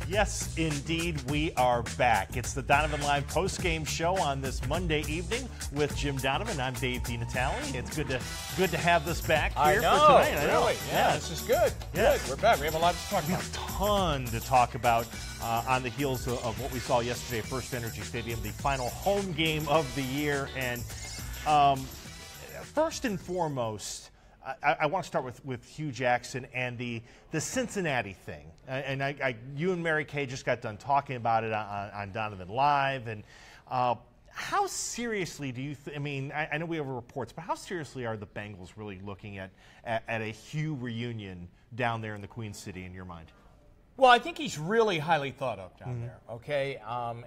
Yes, indeed, we are back. It's the Donovan Live post-game show on this Monday evening with Jim Donovan. I'm Dave DiNatale. It's good to have this back here for tonight. I know. Really? Yeah, this is good. Yes. Good. We're back. We have a lot to talk about. We have a ton to talk about on the heels of what we saw yesterday at First Energy Stadium, the final home game of the year. And first and foremost, I want to start with Hugh Jackson and the Cincinnati thing. And you and Mary Kay just got done talking about it on Donovan Live. And how seriously do you I know we have reports, but how seriously are the Bengals really looking at a Hugh reunion down there in the Queen City in your mind? Well, I think he's really highly thought of down there, okay?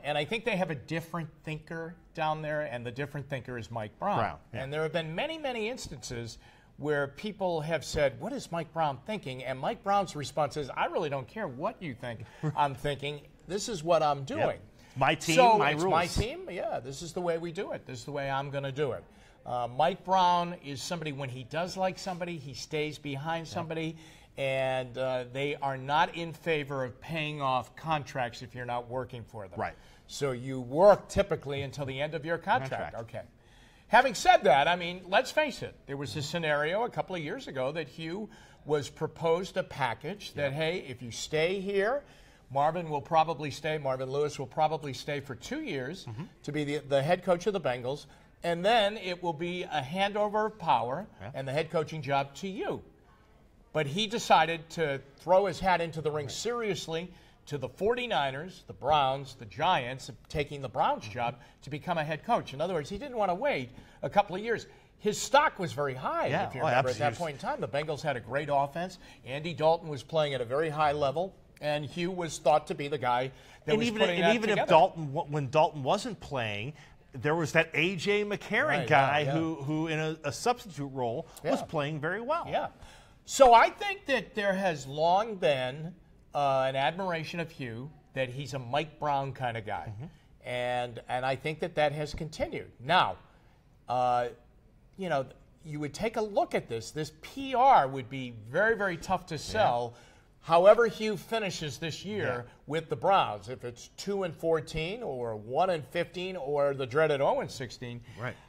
And I think they have a different thinker down there, and the different thinker is Mike Brown. Yeah. And there have been many, many instances where people have said, what is Mike Brown thinking? And Mike Brown's response is, I really don't care what you think I'm thinking. This is what I'm doing. Yep. My team, so my it's rules. My team, yeah, this is the way we do it. This is the way I'm going to do it. Mike Brown is somebody, when he does like somebody, he stays behind somebody, and they are not in favor of paying off contracts if you're not working for them. Right. So you work typically until the end of your contract. Okay. Having said that, I mean, let's face it. There was a scenario a couple of years ago that Hugh was proposed a package that, hey, if you stay here, Marvin will probably stay. Marvin Lewis will probably stay for 2 years to be the head coach of the Bengals. And then it will be a handover of power and the head coaching job to you. But he decided to throw his hat into the ring seriously to the 49ers, the Browns, the Giants, taking the Browns' job to become a head coach. In other words, he didn't want to wait a couple of years. His stock was very high, if you remember, at that point in time. The Bengals had a great offense. Andy Dalton was playing at a very high level, and Hugh was thought to be the guy that was putting that together. If when Dalton wasn't playing, there was that A.J. McCarron guy who in a substitute role, was playing very well. Yeah. So I think that there has long been an admiration of Hugh, that he's a Mike Brown kind of guy. And I think that has continued. Now, you would take a look at this. This PR would be very, very tough to sell. However Hugh finishes this year with the Browns, if it's 2-14 or 1-15 or the dreaded 0-16,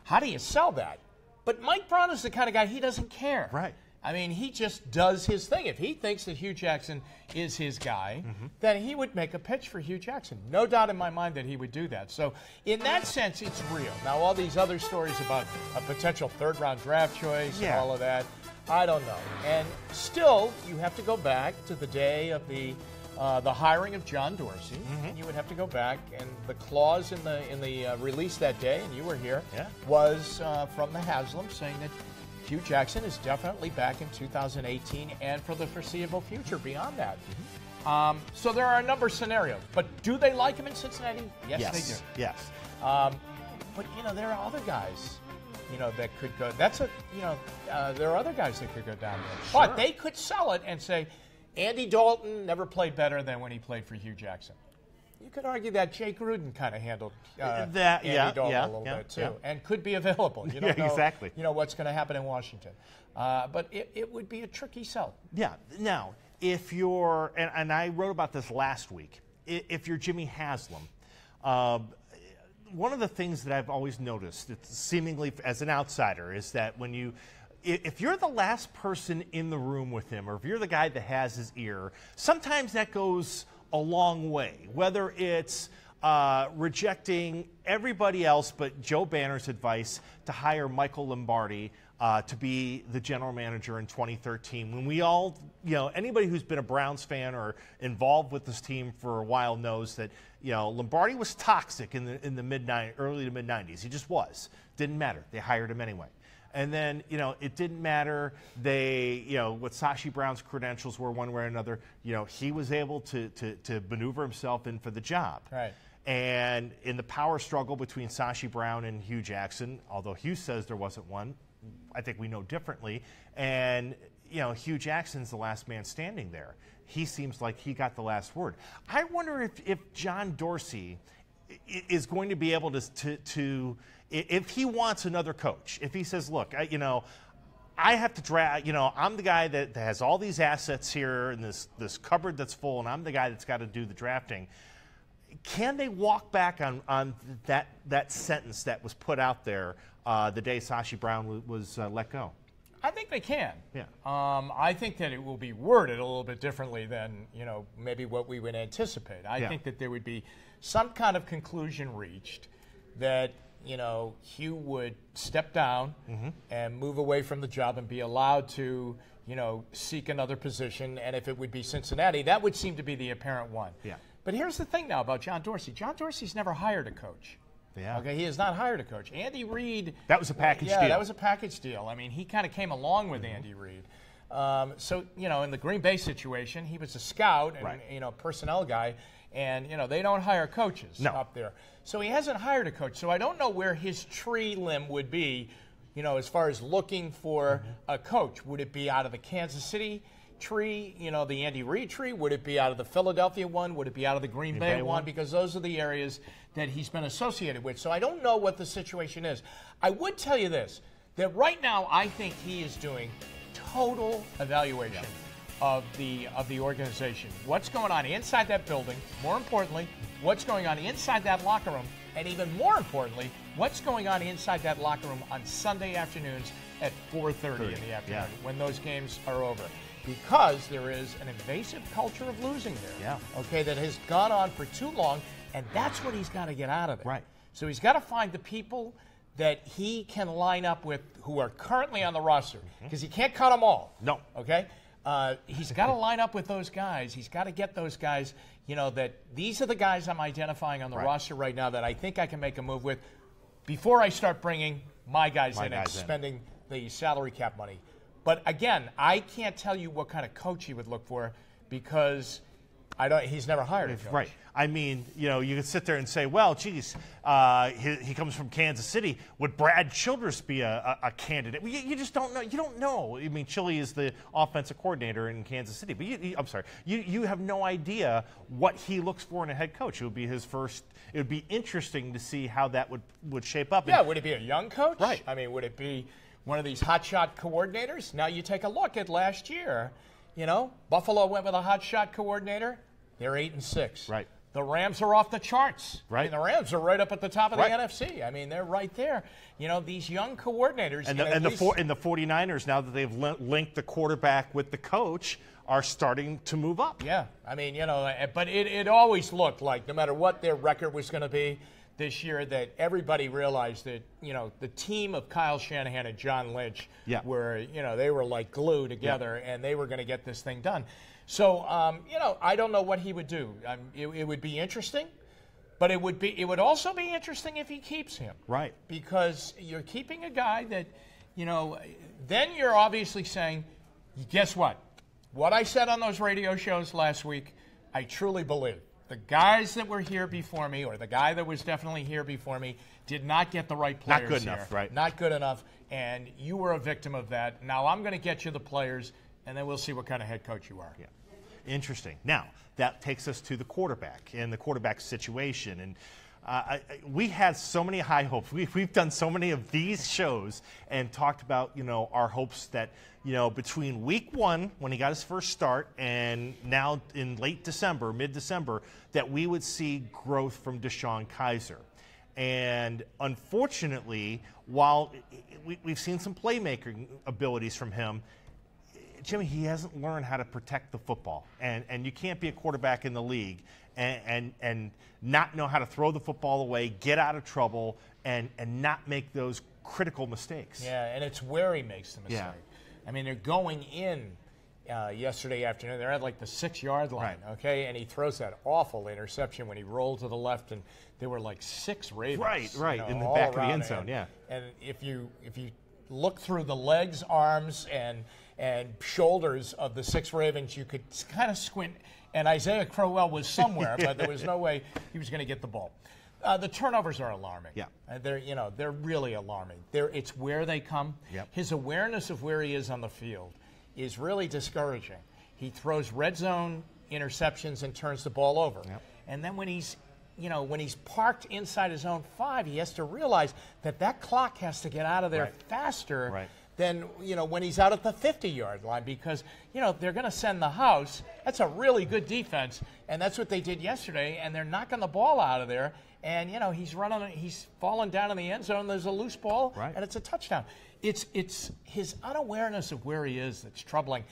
how do you sell that? But Mike Brown is the kind of guy, he doesn't care. Right. I mean, he just does his thing. If he thinks that Hugh Jackson is his guy, then he would make a pitch for Hugh Jackson. No doubt in my mind that he would do that. So in that sense, it's real. Now, all these other stories about a potential third-round draft choice and all of that, I don't know. And still, you have to go back to the day of the hiring of John Dorsey. And you would have to go back, and the clause in the release that day, and you were here, was from the Haslam saying that Hugh Jackson is definitely back in 2018 and for the foreseeable future beyond that. So there are a number of scenarios. But do they like him in Cincinnati? Yes, they do. Yes. But, there are other guys, that could go. There are other guys that could go down there. Sure. But they could sell it and say, Andy Dalton never played better than when he played for Hugh Jackson. You could argue that Jay Gruden kind of handled Andy Dalton a little bit, too, and could be available. You don't know, exactly. What's going to happen in Washington. But it would be a tricky sell. Yeah. Now, if you're, and I wrote about this last week, if you're Jimmy Haslam, one of the things that I've always noticed, it's seemingly as an outsider, is that if you're the last person in the room with him, or if you're the guy that has his ear, sometimes that goes a long way, whether it's rejecting everybody else but Joe Banner's advice to hire Michael Lombardi to be the general manager in 2013, when we all, anybody who's been a Browns fan or involved with this team for a while knows that, Lombardi was toxic in the early to mid-90s. He just was. Didn't matter. They hired him anyway. And then, it didn't matter. They, what Sashi Brown's credentials were one way or another, he was able to maneuver himself in for the job. Right. And in the power struggle between Sashi Brown and Hugh Jackson, although Hugh says there wasn't one, I think we know differently. And, Hugh Jackson's the last man standing there. He seems like he got the last word. I wonder if John Dorsey is going to be able to if he wants another coach, if he says, look, I have to draft, I'm the guy that has all these assets here in this cupboard that's full, and I'm the guy that's got to do the drafting. Can they walk back on that sentence that was put out there the day Sashi Brown was let go? I think they can. Yeah. I think that it will be worded a little bit differently than maybe what we would anticipate. I think that there would be some kind of conclusion reached that Hugh would step down and move away from the job and be allowed to seek another position. And if it would be Cincinnati, that would seem to be the apparent one. Yeah. But here's the thing now about John Dorsey. John Dorsey's never hired a coach. Yeah. Okay, he has not hired a coach. Andy Reid. That was a package deal. Yeah, that was a package deal. I mean, he kind of came along with Andy Reid. So, in the Green Bay situation, he was a scout and, personnel guy. And, they don't hire coaches up there. So he hasn't hired a coach. So I don't know where his tree limb would be, as far as looking for a coach. Would it be out of the Kansas City tree, the Andy Reid tree? Would it be out of the Philadelphia one? Would it be out of the Green Bay one? Because those are the areas that he's been associated with. So I don't know what the situation is. I would tell you this, that right now I think he is doing total evaluation of the organization. What's going on inside that building? More importantly, what's going on inside that locker room? And even more importantly, what's going on inside that locker room on Sunday afternoons at 4:30 in the afternoon when those games are over? Because there is an invasive culture of losing there, okay, that has gone on for too long, and that's what he's got to get out of it. Right. So he's got to find the people that he can line up with who are currently on the roster, because he can't cut them all. No. Okay? He's got to line up with those guys. He's got to get those guys, that these are the guys I'm identifying on the roster right now that I think I can make a move with before I start bringing my guys in and spending the salary cap money. But again, I can't tell you what kind of coach he would look for because he's never hired a coach. Right. I mean, you could sit there and say, well, geez, he comes from Kansas City. Would Brad Childress be a candidate? You just don't know. You don't know. I mean, Chili is the offensive coordinator in Kansas City. But I'm sorry. You have no idea what he looks for in a head coach. It would be his first. It would be interesting to see how that would shape up. Yeah, would it be a young coach? Right. I mean, would it be one of these hotshot coordinators? Now you take a look at last year. Buffalo went with a hotshot coordinator. They're 8-6. Right. The Rams are off the charts. Right. I mean, the Rams are right up at the top of the NFC. I mean, they're right there. These young coordinators. And the 49ers, now that they've linked the quarterback with the coach, are starting to move up. Yeah. I mean, but it always looked like no matter what their record was going to be this year, that everybody realized that, the team of Kyle Shanahan and John Lynch were, they were like glue together and they were going to get this thing done. So, I don't know what he would do. It would be interesting, but it would also be interesting if he keeps him. Right. Because you're keeping a guy that, then you're obviously saying, guess what? What I said on those radio shows last week, I truly believe. The guys that were here before me, or the guy that was definitely here before me, did not get the right players here. Not good enough, right? Not good enough, and you were a victim of that. Now I'm going to get you the players, and then we'll see what kind of head coach you are. Yeah. Interesting. Now, that takes us to the quarterback and the quarterback situation. And we had so many high hopes. We've done so many of these shows and talked about, our hopes that, between week one, when he got his first start, and now in late December, mid-December, that we would see growth from Deshaun Kaiser. And unfortunately, while we've seen some playmaking abilities from him, Jimmy, he hasn't learned how to protect the football. And you can't be a quarterback in the league and not know how to throw the football away, get out of trouble, and not make those critical mistakes. Yeah, and it's where he makes the mistake. Yeah. I mean, they're going in yesterday afternoon. They're at like the 6-yard line, okay? And he throws that awful interception when he rolled to the left, and there were like 6 Ravens. Right, in the back of the end zone, And if you look through the legs, arms, and shoulders of the 6 Ravens, you could kind of squint. And Isaiah Crowell was somewhere, but there was no way he was going to get the ball. The turnovers are alarming. Yeah, they're really alarming. It's where they come. Yep. His awareness of where he is on the field is really discouraging. He throws red zone interceptions and turns the ball over. Yep. And then when he's parked inside his own 5, he has to realize that clock has to get out of there faster than, when he's out at the 50-yard line because, they're going to send the house. That's a really good defense, and that's what they did yesterday, and they're knocking the ball out of there. And, he's falling down in the end zone. There's a loose ball, and it's a touchdown. It's his unawareness of where he is that's troubling.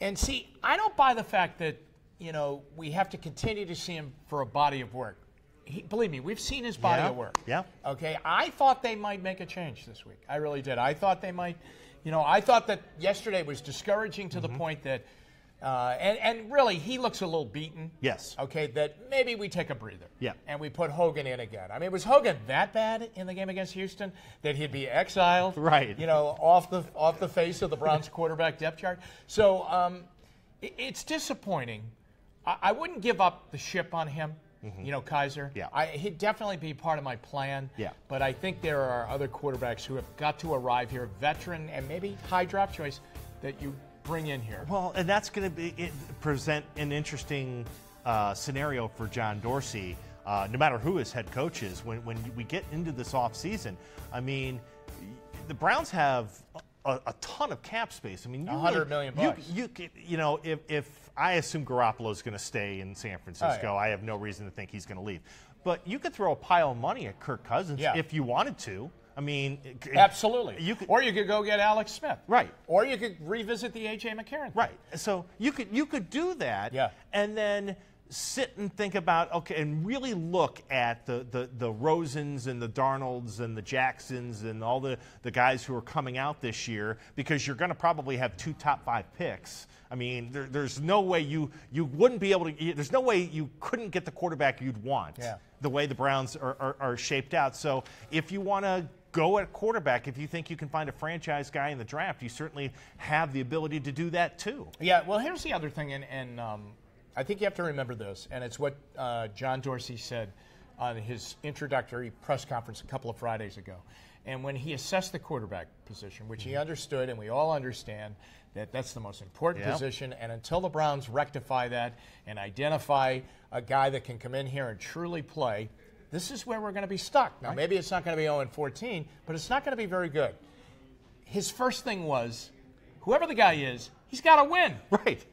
And, see, I don't buy the fact that, we have to continue to see him for a body of work. Believe me, we've seen his body of work. Yeah. Okay, I thought they might make a change this week. I really did. I thought they might, I thought that yesterday was discouraging to the point that, and really, he looks a little beaten. Yes. Okay, that maybe we take a breather. Yeah. And we put Hogan in again. I mean, was Hogan that bad in the game against Houston that he'd be exiled? Right. Off the face of the Browns quarterback depth chart? So it's disappointing. I wouldn't give up the ship on him. Kaiser. Yeah. He'd definitely be part of my plan. Yeah. But I think there are other quarterbacks who have got to arrive here, veteran and maybe high draft choice, that you bring in here. Well, and that's going to present an interesting scenario for John Dorsey, no matter who his head coach is. When we get into this offseason, I mean, the Browns have a ton of cap space. I mean, $100 million. If I assume Garoppolo's going to stay in San Francisco, I have no reason to think he's going to leave. But you could throw a pile of money at Kirk Cousins if you wanted to. I mean, absolutely. Or you could go get Alex Smith. Right. Or you could revisit the A.J. McCarron thing. Right. So you could do that. Yeah. And then sit and think about, and really look at the Rosens and the Darnolds and the Jacksons and all the guys who are coming out this year, because you're going to probably have 2 top 5 picks. I mean, there's no way you wouldn't be able to. There's no way you couldn't get the quarterback you'd want. Yeah. The way the Browns are shaped out. So if you want to go at quarterback, if you think you can find a franchise guy in the draft, you certainly have the ability to do that too. Yeah. Well, here's the other thing, and I think you have to remember this, and it's what John Dorsey said on his introductory press conference a couple of Fridays ago. And when he assessed the quarterback position, which he understood, and we all understand that that's the most important position, and until the Browns rectify that and identify a guy that can come in here and truly play, this is where we're going to be stuck. Now, maybe it's not going to be 0-14, but it's not going to be very good. His first thing was, whoever the guy is, he's got to win. Right.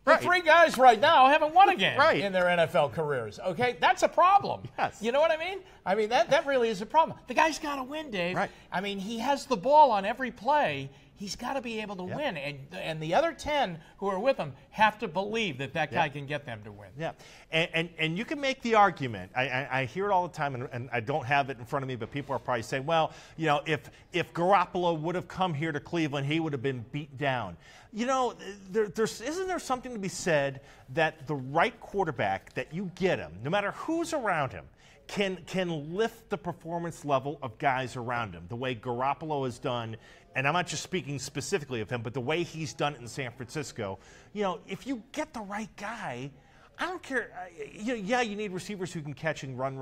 The 3 guys right now haven't won a game in their NFL careers. Okay, that's a problem. Yes. You know what I mean? I mean, that really is a problem. The guy's got to win, Dave. Right. I mean, he has the ball on every play. He's got to be able to win. And the other 10 who are with him have to believe that guy can get them to win. Yeah. And you can make the argument. I hear it all the time, and I don't have it in front of me, but people are probably saying, well, if Garoppolo would have come here to Cleveland, he would have been beat down. Isn't there something to be said that the right quarterback, that you get him, no matter who's around him, can lift the performance level of guys around him, the way Garoppolo has done. And I'm not just speaking specifically of him, but the way he's done it in San Francisco. If you get the right guy, I don't care. You need receivers who can catch and run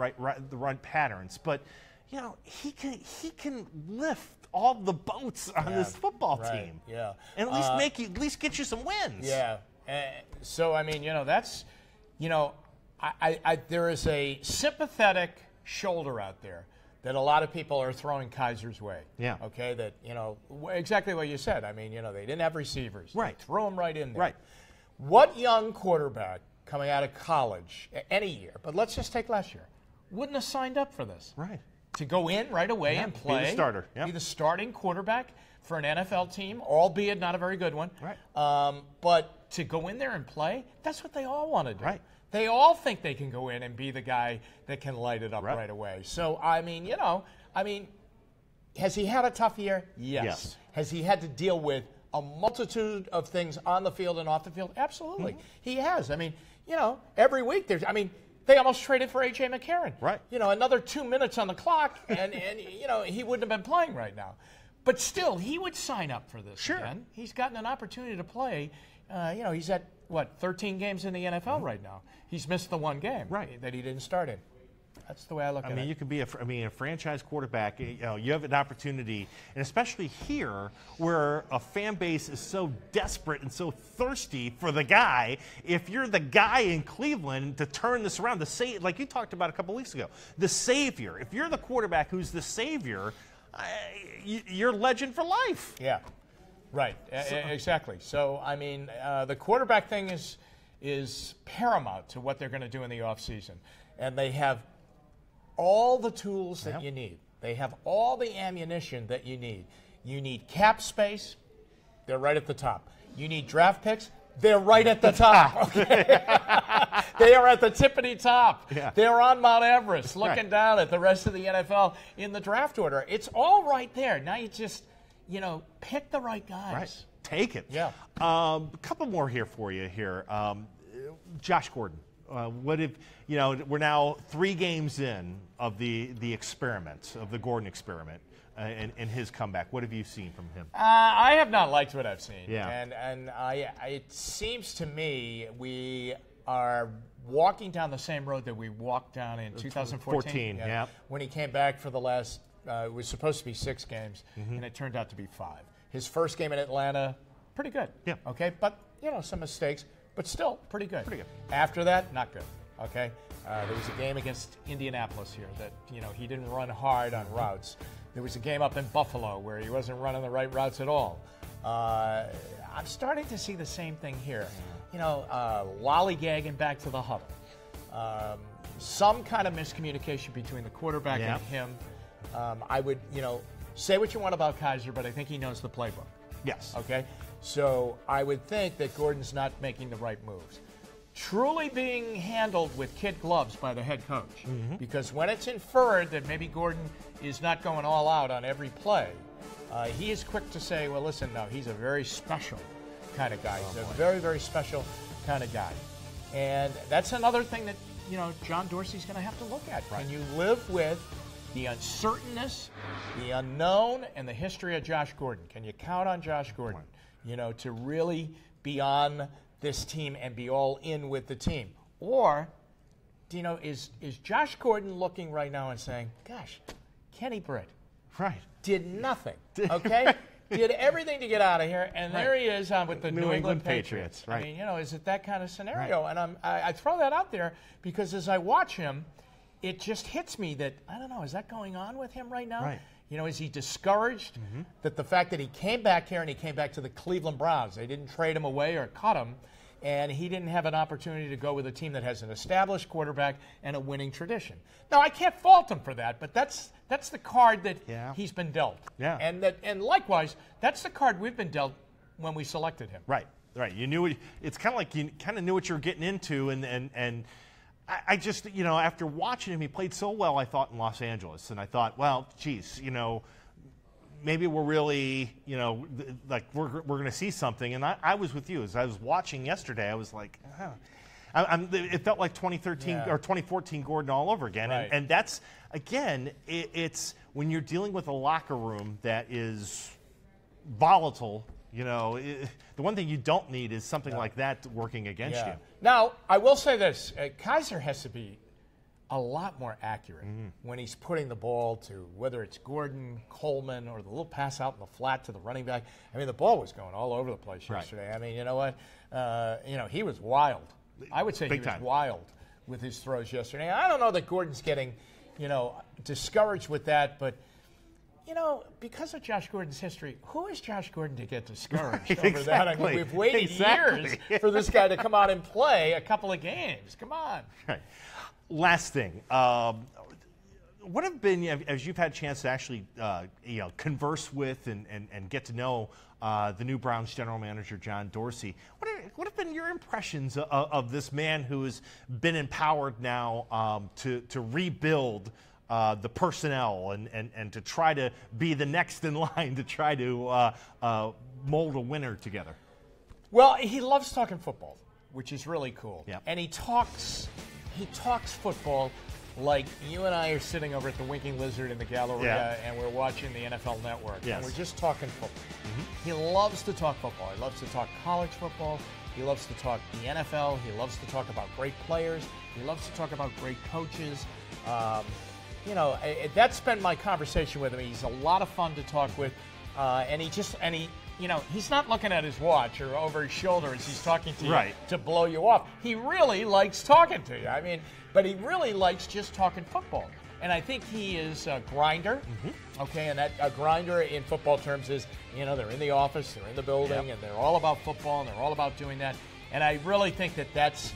the run patterns, but he can lift all the boats on this football team. Yeah, and at least get you some wins. Yeah. So I mean, that's there is a sympathetic shoulder out there that a lot of people are throwing Kaiser's way. Yeah. Okay. That exactly what you said. I mean, they didn't have receivers. Right. They throw them right in there. Right. What young quarterback coming out of college any year, but let's just take last year, wouldn't have signed up for this? Right. To go in right away and play. Be the starter. Be the starting quarterback for an NFL team, albeit not a very good one. Right. But to go in there and play, that's what they all want to do. Right. They all think they can go in and be the guy that can light it up right away. So, I mean, has he had a tough year? Yes. Has he had to deal with a multitude of things on the field and off the field? Absolutely. Mm-hmm. He has. I mean, every week they almost traded for A.J. McCarron. Right. Another 2 minutes on the clock, and he wouldn't have been playing right now. But still, he would sign up for this again. He's gotten an opportunity to play. He's at, 13 games in the NFL right now. He's missed the 1 game that he didn't start in. That's the way I look at it. You could be a franchise quarterback. You have an opportunity, and especially here, where a fan base is so desperate and so thirsty for the guy. If you're the guy in Cleveland to turn this around, like you talked about a couple weeks ago, the savior. If you're the quarterback who's the savior, you're legend for life. Yeah. Right, exactly. So, I mean, the quarterback thing is paramount to what they're going to do in the offseason. And they have all the tools that you need. They have all the ammunition that you need. You need cap space. They're right at the top. You need draft picks. They're right at the top. Okay? They are at the tippity top. Yeah. They're on Mount Everest looking down at the rest of the NFL in the draft order. It's all right there. Now you just, pick the right guys. Right. Take it. Yeah. A couple more here for you here. Josh Gordon. What if, we're now 3 games in of the experiment, of the Gordon experiment. And his comeback. What have you seen from him? I have not liked what I've seen. Yeah. And it seems to me we are walking down the same road that we walked down in 2014. Yeah. When he came back for the last, it was supposed to be 6 games, and it turned out to be 5. His first game in Atlanta, pretty good. Yeah. Okay, but, some mistakes, but still pretty good. Pretty good. After that, not good. Okay? There was a game against Indianapolis here that, he didn't run hard on routes. There was a game up in Buffalo where he wasn't running the right routes at all. I'm starting to see the same thing here. Lollygagging back to the huddle. Some kind of miscommunication between the quarterback and him. I would, say what you want about Kaiser, but I think he knows the playbook. Yes. Okay? So I would think that Gordon's not making the right moves. Truly being handled with kid gloves by the head coach. Because when it's inferred that maybe Gordon is not going all out on every play, he is quick to say, well, listen, no, he's a very special kind of guy. He's a very, very special kind of guy. And that's another thing that, John Dorsey's going to have to look at. Right. Can you live with the uncertainness, the unknown, and the history of Josh Gordon? Can you count on Josh Gordon, to really be on this team and be all in with the team? Or, is Josh Gordon looking right now and saying, gosh, Kenny Britt did nothing, okay? Did everything to get out of here, and there he is with the New England Patriots. Right. I mean, is it that kind of scenario? Right. And I throw that out there because as I watch him, it just hits me that, I don't know, is that going on with him right now? Right. Is he discouraged that the fact that he came back here and he came back to the Cleveland Browns, they didn't trade him away or cut him, and he didn't have an opportunity to go with a team that has an established quarterback and a winning tradition. Now, I can't fault him for that, but that's the card that he's been dealt. Yeah. And likewise, that's the card we've been dealt when we selected him. Right. You knew it's kind of like you kind of knew what you were getting into, and I just, after watching him, he played so well, I thought, in Los Angeles. And I thought, well, geez, maybe we're really, like we're going to see something. And I was with you. As I was watching yesterday, I was like, it felt like 2013 or 2014 Gordon all over again. Right. And that's, again, it's when you're dealing with a locker room that is volatile. The one thing you don't need is something like that working against you. Now, I will say this. Kaiser has to be a lot more accurate when he's putting the ball to, whether it's Gordon, Coleman, or the little pass out in the flat to the running back. I mean, the ball was going all over the place yesterday. I mean, you know what? He was wild. I would say he was wild with his throws yesterday. I don't know that Gordon's getting, discouraged with that, but because of Josh Gordon's history, who is Josh Gordon to get discouraged over that? I mean, we've waited years for this guy to come out and play a couple of games. Come on. Right. Last thing. What have been, as you've had a chance to actually converse with and get to know the new Browns general manager, John Dorsey, what have been your impressions of this man who has been empowered now to rebuild the personnel and to try to be the next in line to try to mold a winner together? Well, he loves talking football, which is really cool. Yep. And he talks football like you and I are sitting over at the Winking Lizard in the Galleria and we're watching the NFL Network. Yes. And we're just talking football. He loves to talk football. He loves to talk college football. He loves to talk the NFL. He loves to talk about great players. He loves to talk about great coaches. That's been my conversation with him. He's a lot of fun to talk with, he's not looking at his watch or over his shoulder as he's talking to you to blow you off. He really likes talking to you. I mean, but he really likes just talking football. And I think he is a grinder, okay? And that a grinder in football terms is, they're in the office, they're in the building, and they're all about football, and they're all about doing that. And I really think that that's,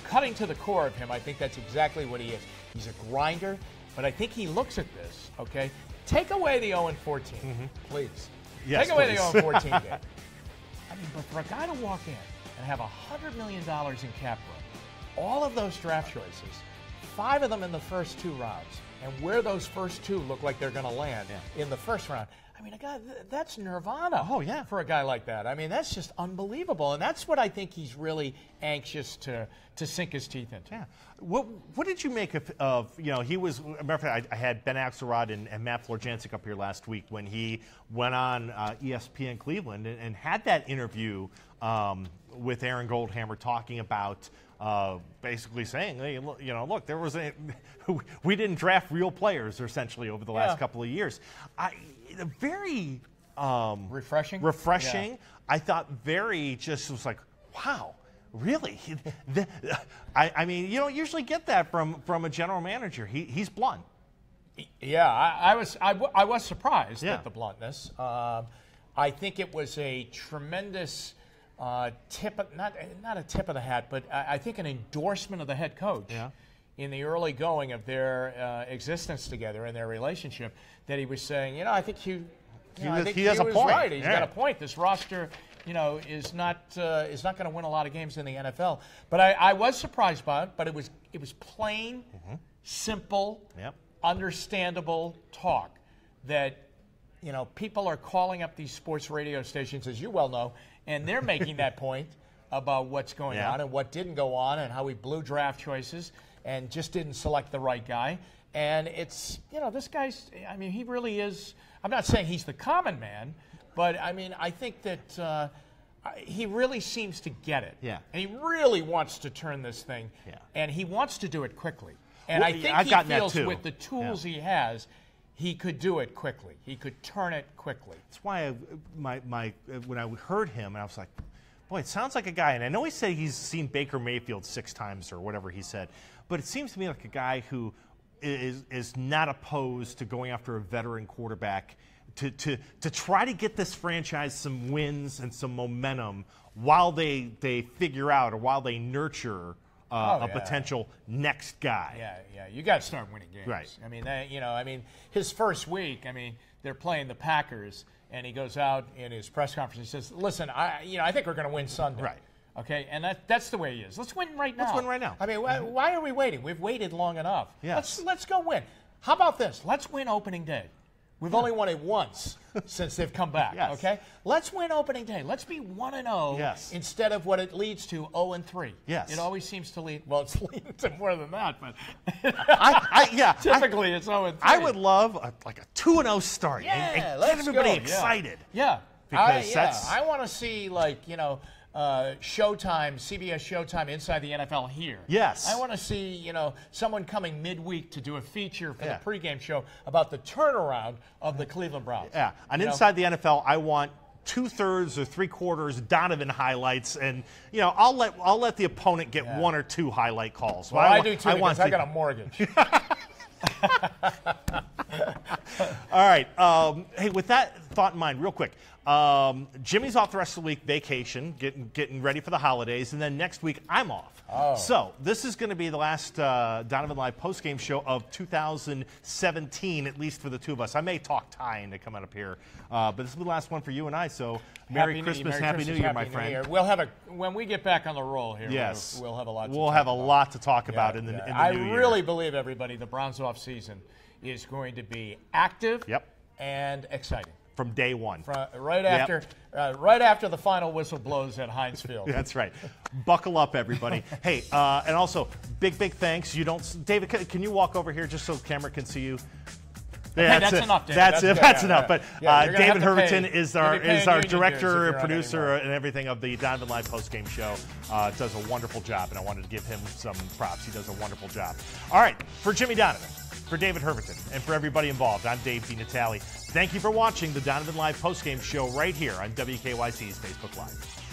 cutting to the core of him, I think that's exactly what he is. He's a grinder, but I think he looks at this, okay? Take away the 0-14, please. Yes, Take away please. the 0-14 game. I mean, but for a guy to walk in and have $100 million in cap room, all of those draft choices, 5 of them in the first 2 rounds, and where those first 2 look like they're going to land in the first round. I mean, a guy, that's nirvana. Oh, yeah. For a guy like that. I mean, that's just unbelievable. And that's what I think he's really anxious to sink his teeth into. Yeah. What did you make of he was, matter of fact, I had Ben Axelrod and Matt Florjancic up here last week when he went on ESPN Cleveland and had that interview with Aaron Goldhammer talking about basically saying, hey, look, there was we didn't draft real players essentially over the last couple of years. Very refreshing. Yeah. I thought very just was like, wow, really? I mean, you don't usually get that from a general manager. He's blunt. Yeah, I was surprised at the bluntness. I think it was a tremendous tip, not a tip of the hat, but I think an endorsement of the head coach in the early going of their existence together and their relationship. That he was saying, I think he has a point. Right. He's got a point. This roster, is not going to win a lot of games in the NFL. But I was surprised by it. But it was plain, simple, understandable talk that people are calling up these sports radio stations, as you well know, and they're making that point about what's going on and what didn't go on and how he blew draft choices and just didn't select the right guy. And it's, this guy's, I mean, he really is, I'm not saying he's the common man, but I mean, I think that he really seems to get it. Yeah. And he really wants to turn this thing. Yeah. And he wants to do it quickly. And I think he feels with the tools he has, he could do it quickly. He could turn it quickly. That's why when I heard him, I was like, boy, it sounds like a guy. And I know he said he's seen Baker Mayfield 6 times or whatever he said, but it seems to me like a guy who is not opposed to going after a veteran quarterback to try to get this franchise some wins and some momentum while they figure out or while they nurture a potential next guy. Yeah. You got to start winning games. Right. I mean, his first week, they're playing the Packers, and he goes out in his press conference. He says, "Listen, I think we're going to win Sunday." Right. Okay, and that's the way he is. Let's win right now. Let's win right now. I mean, why are we waiting? We've waited long enough. Yes. Let's go win. How about this? Let's win opening day. We've only won it once since they've come back. Yes. Okay, let's win opening day. Let's be 1-0 instead of what it leads to 0-3. Yes, it always seems to lead. Well, it's leading to more than that, but typically it's 0-3. I would love a 2-0 start. Yeah, and get everybody excited. Yeah, because I want to see Showtime, CBS Showtime inside the NFL here. Yes. I want to see, someone coming midweek to do a feature for the pregame show about the turnaround of the Cleveland Browns. Yeah. And inside the NFL, I want 2/3 or 3/4 Donovan highlights, and I'll let the opponent get 1 or 2 highlight calls. Well, I do too because I got a mortgage. All right. Hey, with that thought in mind, real quick, Jimmy's off the rest of the week, vacation, getting ready for the holidays, and then next week I'm off. Oh. So this is going to be the last Donovan Live postgame show of 2017, at least for the two of us. I may talk Ty into coming up here, but this will be the last one for you and I. So Merry Christmas, Happy New Year, my friend. We'll have when we get back on the roll here. Yes, we'll have a lot. We'll have a lot to talk about in the new year. I really believe everybody the Browns off season is going to be active and exciting. From day one. Right after the final whistle blows at Heinz Field. That's right. Buckle up, everybody. Hey, and also, big thanks. David, can you walk over here just so the camera can see you? Yeah, that's enough, David. That's enough. But David Herberton is our director, producer, and everything of the Donovan Live postgame show. Does a wonderful job, and I wanted to give him some props. He does a wonderful job. All right, for Jimmy Donovan, for David Herberton, and for everybody involved, I'm Dave DiNatale. Thank you for watching the Donovan Live postgame show right here on WKYC's Facebook Live.